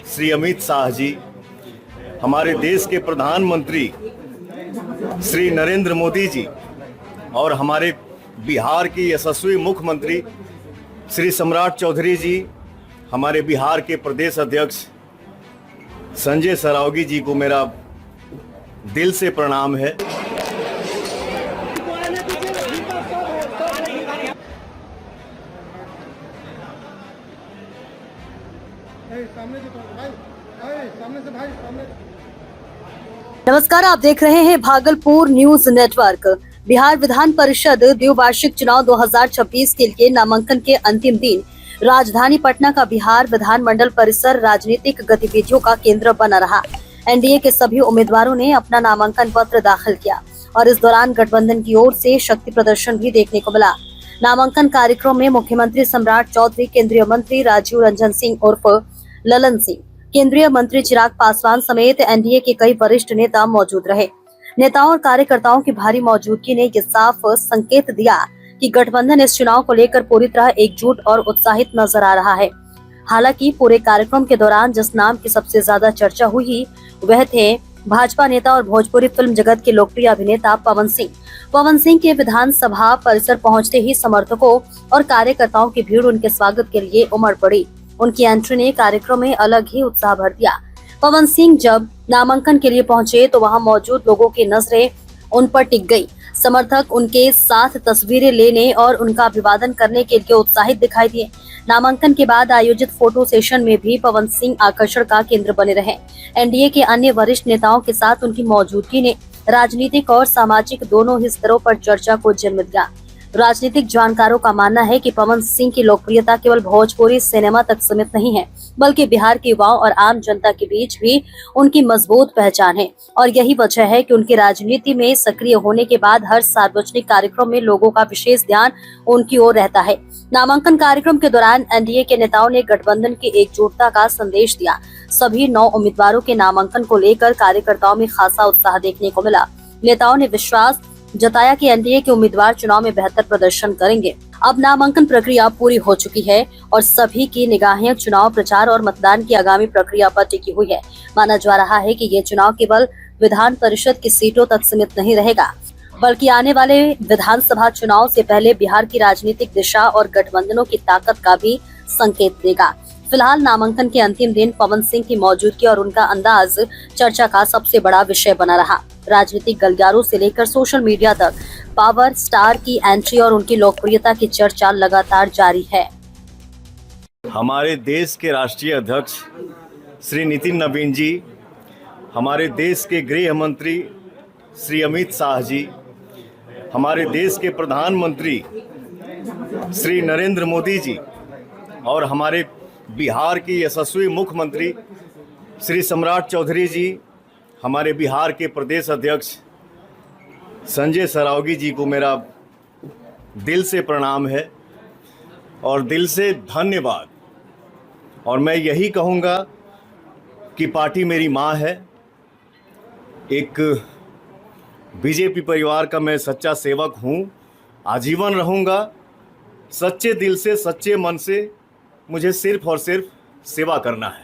श्री अमित शाह जी, हमारे देश के प्रधानमंत्री श्री नरेंद्र मोदी जी और हमारे बिहार की यशस्वी मुख्यमंत्री श्री सम्राट चौधरी जी, हमारे बिहार के प्रदेश अध्यक्ष संजय सरावगी जी को मेरा दिल से प्रणाम है। नमस्कार, आप देख रहे हैं भागलपुर न्यूज नेटवर्क। बिहार विधान परिषद द्विवार्षिक चुनाव 2026 के लिए नामांकन के अंतिम दिन राजधानी पटना का बिहार विधानमंडल परिसर राजनीतिक गतिविधियों का केंद्र बना रहा। एनडीए के सभी उम्मीदवारों ने अपना नामांकन पत्र दाखिल किया और इस दौरान गठबंधन की ओर से शक्ति प्रदर्शन भी देखने को मिला। नामांकन कार्यक्रम में मुख्यमंत्री सम्राट चौधरी, केंद्रीय मंत्री राजीव रंजन सिंह उर्फ ललन सिंह, केंद्रीय मंत्री चिराग पासवान समेत एनडीए के कई वरिष्ठ नेता मौजूद रहे। नेताओं और कार्यकर्ताओं की भारी मौजूदगी ने ये साफ संकेत दिया कि गठबंधन इस चुनाव को लेकर पूरी तरह एकजुट और उत्साहित नजर आ रहा है। हालांकि पूरे कार्यक्रम के दौरान जिस नाम की सबसे ज्यादा चर्चा हुई वह थे भाजपा नेता और भोजपुरी फिल्म जगत के लोकप्रिय अभिनेता पवन सिंह। पवन सिंह के विधानसभा परिसर पहुंचते ही समर्थकों और कार्यकर्ताओं की भीड़ उनके स्वागत के लिए उमड़ पड़ी। उनकी एंट्री ने कार्यक्रम में अलग ही उत्साह भर दिया। पवन सिंह जब नामांकन के लिए पहुंचे तो वहां मौजूद लोगों की नजरें उन पर टिक गई। समर्थक उनके साथ तस्वीरें लेने और उनका अभिवादन करने के लिए उत्साहित दिखाई दिए। नामांकन के बाद आयोजित फोटो सेशन में भी पवन सिंह आकर्षण का केंद्र बने रहे। एनडीए के अन्य वरिष्ठ नेताओं के साथ उनकी मौजूदगी ने राजनीतिक और सामाजिक दोनों ही स्तरों पर चर्चा को जन्म दिया। राजनीतिक जानकारों का मानना है कि पवन सिंह की लोकप्रियता केवल भोजपुरी सिनेमा तक सीमित नहीं है, बल्कि बिहार के युवाओं और आम जनता के बीच भी उनकी मजबूत पहचान है और यही वजह है कि उनकी राजनीति में सक्रिय होने के बाद हर सार्वजनिक कार्यक्रम में लोगों का विशेष ध्यान उनकी ओर रहता है। नामांकन कार्यक्रम के दौरान एनडीए के नेताओं ने गठबंधन की एकजुटता का संदेश दिया। सभी 9 उम्मीदवारों के नामांकन को लेकर कार्यकर्ताओं में खासा उत्साह देखने को मिला। नेताओं ने विश्वास जताया कि एनडीए के उम्मीदवार चुनाव में बेहतर प्रदर्शन करेंगे। अब नामांकन प्रक्रिया पूरी हो चुकी है और सभी की निगाहें चुनाव प्रचार और मतदान की आगामी प्रक्रिया पर टिकी हुई है। माना जा रहा है कि ये चुनाव केवल विधान परिषद की सीटों तक सीमित नहीं रहेगा, बल्कि आने वाले विधानसभा चुनाव से पहले बिहार की राजनीतिक दिशा और गठबंधनों की ताकत का भी संकेत देगा। फिलहाल नामांकन के अंतिम दिन पवन सिंह की मौजूदगी और उनका अंदाज चर्चा का सबसे बड़ा विषय बना रहा। राजनीतिक गलियारों से लेकर सोशल मीडिया तक पावर स्टार की एंट्री और उनकी लोकप्रियता की चर्चा लगातार जारी है। हमारे देश के राष्ट्रीय अध्यक्ष श्री नितिन नवीन जी, हमारे देश के गृह मंत्री श्री अमित शाह जी, हमारे देश के प्रधानमंत्री श्री नरेंद्र मोदी जी और हमारे बिहार की यशस्वी मुख्यमंत्री श्री सम्राट चौधरी जी, हमारे बिहार के प्रदेश अध्यक्ष संजय सरावगी जी को मेरा दिल से प्रणाम है और दिल से धन्यवाद। और मैं यही कहूँगा कि पार्टी मेरी माँ है। एक बीजेपी परिवार का मैं सच्चा सेवक हूँ, आजीवन रहूँगा। सच्चे दिल से, सच्चे मन से मुझे सिर्फ और सिर्फ सेवा करना है।